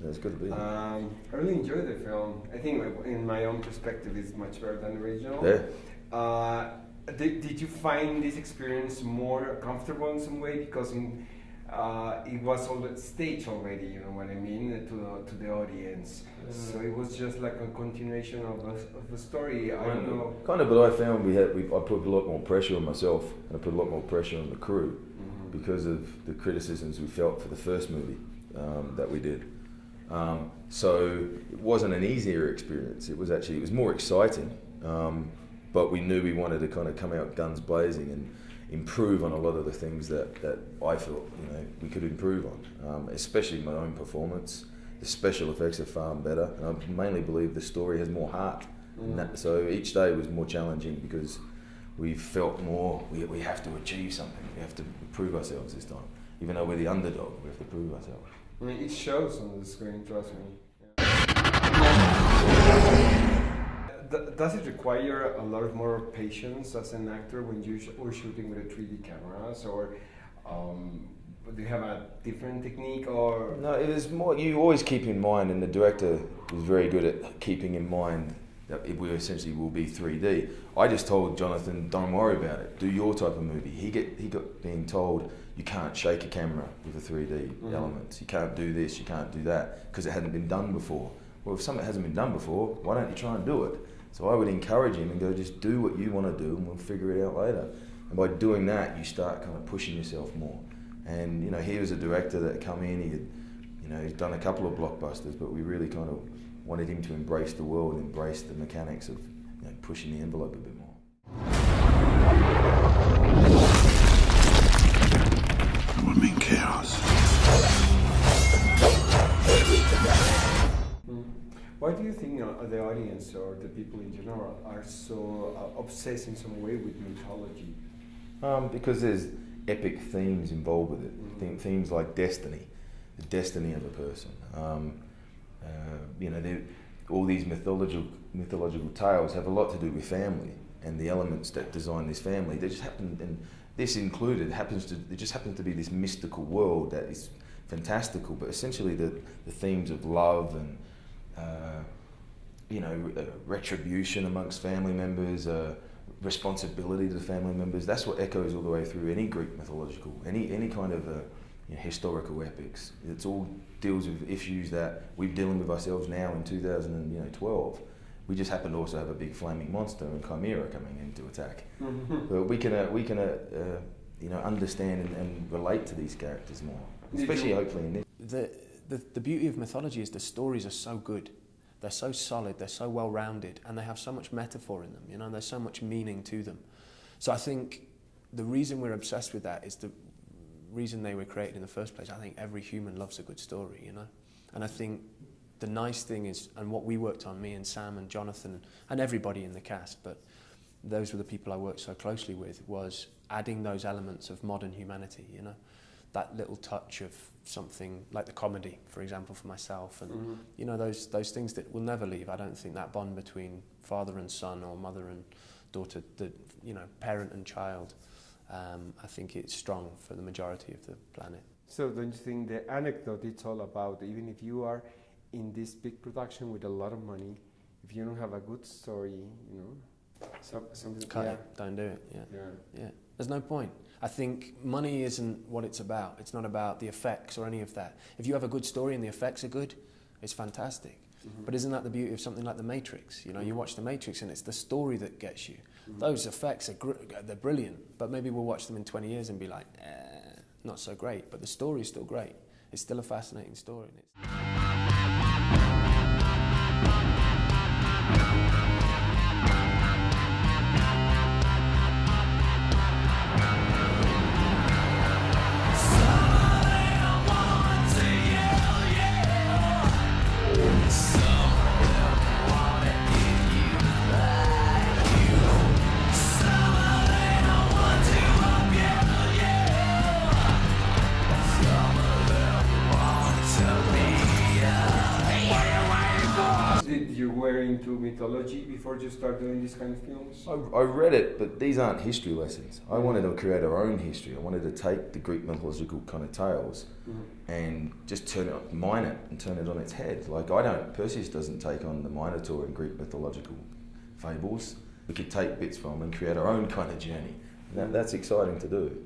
It's good to be here. I really enjoyed the film. I think, in my own perspective, it's much better than the original. Yeah. Did you find this experience more comfortable in some way because it was all staged already? You know what I mean, to the audience. So it was just like a continuation of the story. I don't know. Kind of, but I found I put a lot more pressure on myself, and I put a lot more pressure on the crew because of the criticisms we felt for the first movie that we did. So it wasn't an easier experience. It was more exciting. But we knew we wanted to kind of come out guns blazing and improve on a lot of the things that I felt we could improve on, especially my own performance. The special effects are far better, and I mainly believe the story has more heart. So each day was more challenging because we felt more, we have to achieve something, we have to prove ourselves this time. Even though we're the underdog, we have to prove ourselves. I mean, it shows on the screen, trust me. Does it require a lot more patience as an actor when you're shooting with a 3D cameras, or do you have a different technique? Or no, it is more. You always keep in mind, and the director was very good at keeping in mind that we essentially will be 3D. I just told Jonathan, don't worry about it. Do your type of movie. He got being told you can't shake a camera with a 3D elements. You can't do this. You can't do that because it hadn't been done before. Well, if something hasn't been done before, why don't you try and do it? So I would encourage him and go, just do what you want to do and we'll figure it out later. And by doing that, you start kind of pushing yourself more. And, he was a director that come in, he'd done a couple of blockbusters, but we really kind of wanted him to embrace the world, embrace the mechanics of pushing the envelope a bit more. I'm in chaos. Why do you think the audience or the people in general are so obsessed in some way with mythology? Because there's epic themes involved with it. Themes like destiny, the destiny of a person. All these mythological tales have a lot to do with family and the elements that design this family. They just happen, and this included, it just happens to be this mystical world that is fantastical, but essentially the themes of love and retribution amongst family members, responsibility to the family members. That's what echoes all the way through any Greek mythological, any kind of historical epics. It's all deals with issues that we're dealing with ourselves now in 2012. We just happen to also have a big flaming monster and chimera coming in to attack. But we can understand and relate to these characters more, especially hopefully in this. The beauty of mythology is the stories are so good. They're so solid, they're so well-rounded, and they have so much metaphor in them, there's so much meaning to them. So I think the reason we're obsessed with that is the reason they were created in the first place. I think every human loves a good story, And I think the nice thing is, and what we worked on, me and Sam and Jonathan, and everybody in the cast, but those were the people I worked so closely with, was adding those elements of modern humanity, that little touch of something like the comedy, for example, for myself, and those things that will never leave. I don't think that bond between father and son or mother and daughter, parent and child, I think it's strong for the majority of the planet. So don't you think the anecdote it's all about, even if you are in this big production with a lot of money, if you don't have a good story, something Cut it, don't do it. Yeah. There's no point. I think money isn't what it's about. It's not about the effects or any of that. If you have a good story and the effects are good, it's fantastic. But isn't that the beauty of something like The Matrix? You watch The Matrix and it's the story that gets you. Those effects they're brilliant, but maybe we'll watch them in 20 years and be like, not so great. But the story's still great. It's still a fascinating story. Tell me into mythology before you start doing these kind of films? I read it, but these aren't history lessons. I wanted to create our own history. I wanted to take the Greek mythological kind of tales and just mine it and turn it on its head. Like Perseus doesn't take on the Minotaur in Greek mythological fables. We could take bits from and create our own kind of journey. That's exciting to do.